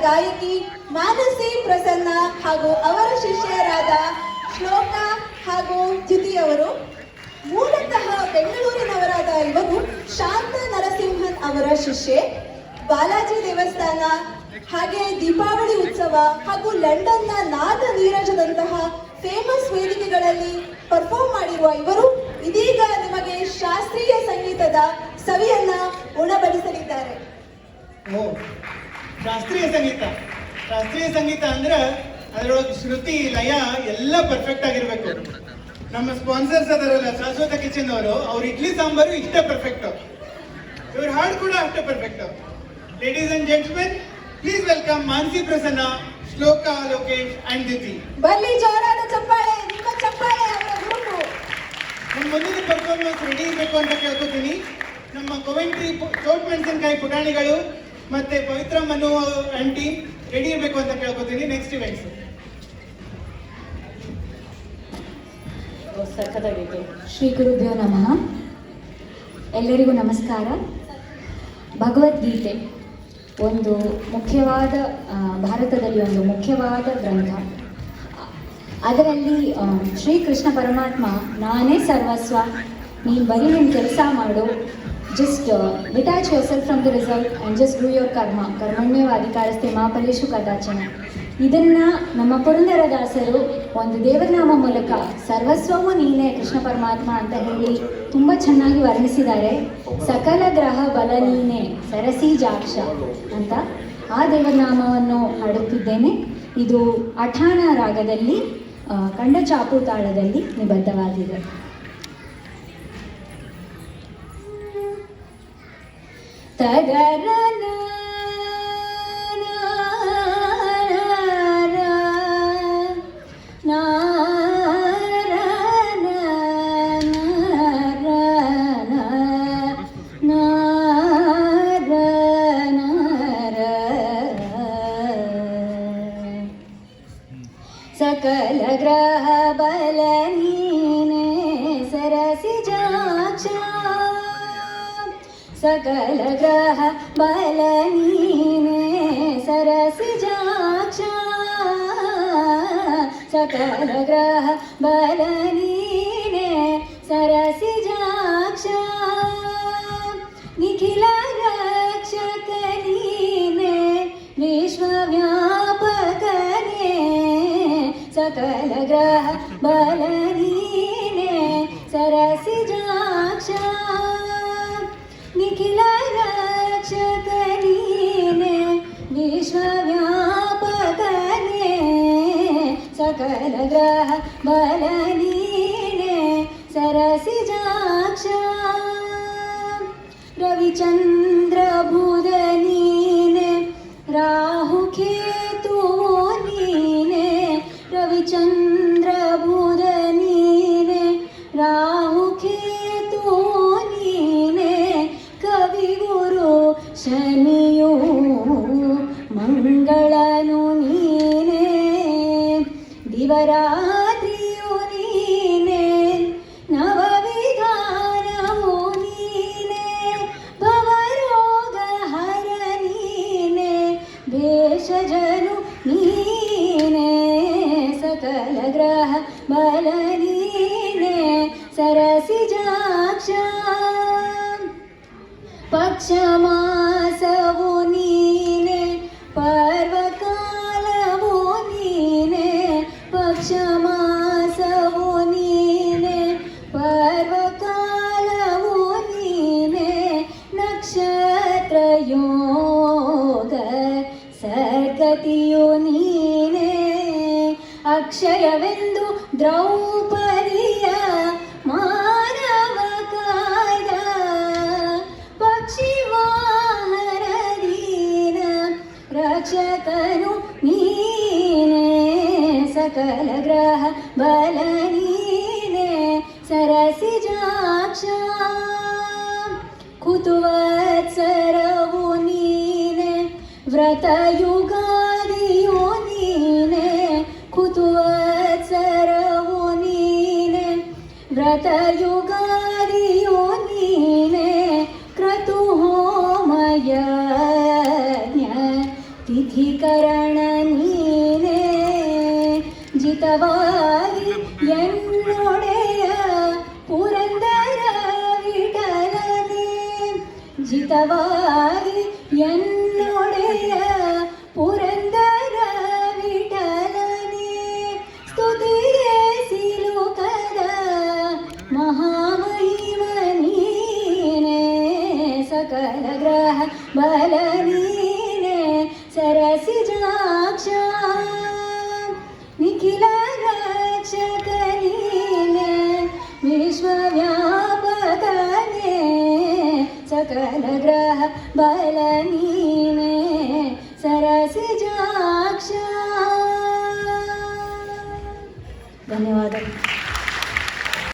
ಗಾಯಕಿ ಮಾನಸಿ ಪ್ರಸನ್ನ ಹಾಗೂ ಅವರ ಶಿಷ್ಯರಾದ ಶ್ಲೋಕ ಹಾಗೂ ದ್ಯುತಿಯವರು. ಮೂಲತಃ ಬೆಂಗಳೂರಿನವರಾದ ಇವರು ಶಾಂತ ನರಸಿಂಹನ್ ಅವರ ಶಿಷ್ಯೆ. ಬಾಲಾಜಿ ದೇವಸ್ಥಾನ ಹಾಗೆ ದೀಪಾವಳಿ ಉತ್ಸವ ಹಾಗೂ ಲಂಡನ್ನ ನಾದ ನೀರಜದಂತಹ ಫೇಮಸ್ ವೇದಿಕೆಗಳಲ್ಲಿ ಪರ್ಫಾರ್ಮ್ ಮಾಡಿರುವ ಇವರು ಇದೀಗ ನಿಮಗೆ ಶಾಸ್ತ್ರೀಯ ಸಂಗೀತದ ಸವಿಯನ್ನ ಉಣಬಡಿಸಲಿದ್ದಾರೆ. ಶಾಸ್ತ್ರೀಯ ಸಂಗೀತ ಅಂದ್ರೆ ಅದರೊಳಗೆ ಶ್ರುತಿ ಲಯ ಎಲ್ಲ ಪರ್ಫೆಕ್ಟ್ ಆಗಿರ್ಬೇಕು. ನಮ್ಮ ಸ್ಪಾನ್ಸರ್ಸ್ ಅದರಲ್ಲ ಶಾಶ್ವತ ಕಿಚನ್ ಅವರು, ಅವ್ರ ಇಡ್ಲಿ ಸಾಂಬಾರು ಇಷ್ಟೇ ಪರ್ಫೆಕ್ಟ್, ಇವ್ರ ಹಾಡು ಕೂಡ ಅಷ್ಟೇ perfect. Ladies and gentlemen, please welcome Manasi Prasanna, ಶ್ಲೋಕ, ಲೋಕೇಶ್ ಅಂಡ್ ದಿತಿ. ಬರ್ಲಿ ಜೋರಾದ ಚಪ್ಪಾಳೆ, ನಿಮ್ಮ ಚಪ್ಪಾಳೆ ಅವರ ಗುರುಪು. ನಮ್ಮ ಮುಂದಿನ ಪರ್ಫಾರ್ಮೆನ್ಸ್ ರೆಡಿ ಇರಬೇಕು ಅಂತ ಕೇಳ್ಕೊತೀನಿ. ನಮ್ಮ ಕೊವೆಂಟ್ರಿ ಚೋಟ್ ಮೆಣಸಿನಕಾಯಿ ಪುಟಾಣಿಗಳು ಮತ್ತೆ ಪವಿತ್ರ ಮನು ಅಂಡ್ ಟೀಮ್ ರೆಡಿ ಇರಬೇಕು ಅಂತ ಕೇಳ್ಕೊತೀನಿ. ನೆಕ್ಸ್ಟ್ ಇವೆಂಟ್ಸ್ ಶ್ರೀ ಗುರುಭ್ಯೋ ನಮಃ. ಎಲ್ಲರಿಗೂ ನಮಸ್ಕಾರ. ಭಗವದ್ಗೀತೆ ಒಂದು ಮುಖ್ಯವಾದ ಭಾರತದಲ್ಲಿ ಒಂದು ಮುಖ್ಯವಾದ ಗ್ರಂಥ. ಅದರಲ್ಲಿ ಶ್ರೀಕೃಷ್ಣ ಪರಮಾತ್ಮ ನಾನೇ ಸರ್ವಸ್ವ, ನೀನು ಬರೀ ನಿನ್ನ ಕೆಲಸ ಮಾಡು, just detach yourself from the result and just do your ಕರ್ಮಣ್ಯೇವ ಅಧಿಕಾರಸ್ಥೆ ಮಾ ಫಲೇಷು ಕದಾಚನ. ಇದನ್ನು ನಮ್ಮ ಪುರಂದರದಾಸರು ಒಂದು ದೇವರನಾಮ ಮೂಲಕ ಸರ್ವಸ್ವವೂ ನೀನೇ ಕೃಷ್ಣ ಪರಮಾತ್ಮ ಅಂತ ಹೇಳಿ ತುಂಬ ಚೆನ್ನಾಗಿ ವರ್ಣಿಸಿದ್ದಾರೆ. ಸಕಲ ಗ್ರಹ ಬಲ ನೀನೇ ಸರಸಿ ಜಾಕ್ಷ ಅಂತ ಆ ದೇವರನಾಮವನ್ನು ಹಾಡುತ್ತಿದ್ದೇನೆ. ಇದು ಅಠಾಣ ರಾಗದಲ್ಲಿ ಕಂಡ ಚಾಪು ತಾಳದಲ್ಲಿ ನಿಬದ್ಧವಾಗಿದೆ. ತಗರನ ಸಕಲ ಗ್ರಹ ಬಲ ನೀನೆ ಸರಸಿ ಜಾಕ್ಷ, ಸಕಲ ಗ್ರಹ ಬಲ ನೀನೆ ಸರಸಿ ಜಾಕ್ಷ, ಸಕಲ ಗ್ರಹ ಬಲ ನೀನೆ ಸರಸಿ ಜಾಕ್ಷ, ನಿಖಿಲ ರಕ್ಷಕ ನೀನೆ ವಿಶ್ವವ್ಯಾಪಕನೇ, ಸಕಲ ಗ್ರಹ ಬಲ ನೀನೆ ಸರಸಿ ಜಾಕ್ಷ, ನಿಖಿಲ ರಕ್ಷಕ ನೀನೆ ವಿಶ್ವವ್ಯಾಪಕನೇ, ಸಕಲ ಗ್ರಹ ಬಲ ನೀನೆ ಸರಸಿ ಜಾಕ್ಷ, ರವಿಚಂದ್ರ ಬುಧ ನೀನೆ ರಾಹು ಕೇತು ನೀನೆ, ರವಿಚಂದ್ರ ಬುಧ ನೀನೆ ರಾಹು ಕೇತು ನೀನೆ, ಕವಿ ಗುರು ಶನಿಯು ಮಂಗಳನು ನೀನೆ, ದಿವರಾತ್ರಿಯು ನೀನೆ ನವವಿಧಾನವು ನೀನೆ, ಭವರೋಗ ಹರ ನೀನೆ ಭೇಷಜನು ನೀನೆ, ಸಕಲ ಗ್ರಹ ಬಲ ನೀನೆ ಸರಸಿ ಜಾಕ್ಷ, ಪಕ್ಷ ಮಾಸವು ನೀನೆ ಪರ್ವಕಾಲವು ನೀನೆ, ಪಕ್ಷ ಮಾಸವು ನೀನೆ ಪರ್ವಕಾಲವು ನೀನೆ, ನಕ್ಷತ್ರ ಯೋಗ ಸದ್ಗತಿಯು ನೀನೆ, ಅಕ್ಷಯವೆಂದು ದ್ರೌಪದಿಯ ಮಾನವ ಕಾಯ್ದ, ಪಕ್ಷಿ ವಾಹನ ದೀನ ರಕ್ಷಕನು ನೀನೆ, ಸಕಲ ಗ್ರಹ ಬಲ ನೀನೆ ಸರಸಿ ಜಾಕ್ಷ, ಕುತುವತ್ಸರವು ನೀನೆ ವ್ರತಯುಗಾದಿಯು ನೀನೆ, ಕುತುವತ್ಸರವು ನೀನೆ ವ್ರತಯುಗಾದಿಯು ನೀನೆ, ಕ್ರತು ಹೋಮಯಜ್ಞ ತಿಥಿ ಸಿದ್ಧೀಕರಣ ನೀನೇ ಜಿತವಾಗಿ ಎನ್ನೊಡೆಯ ಪುರಂದರ ವಿಠಲನೇ ಜಿತವಾಗಿ ಎನ್ನೊಡೆಯ ಪುರಂದರ ವಿಠಲನೇ ಸ್ತುತಿಗೆ ಸಿಲುಕದ ಮಹಾಮಹಿಮ ನೀನೇ ಸಕಲ ಗ್ರಹ ಬಲ ನೀನೇ ಸರಸಿಜಾಕ್ಷ ನಿಖಿಲ ರಕ್ಷಕ ನೀನೇ ವಿಶ್ವವ್ಯಾಪಕನೇ ಸಕಲ ಗ್ರಹ ಬಲ ನೀನೇ ಸರಸಿಜಾಕ್ಷ ಧನ್ಯವಾದಗಳು.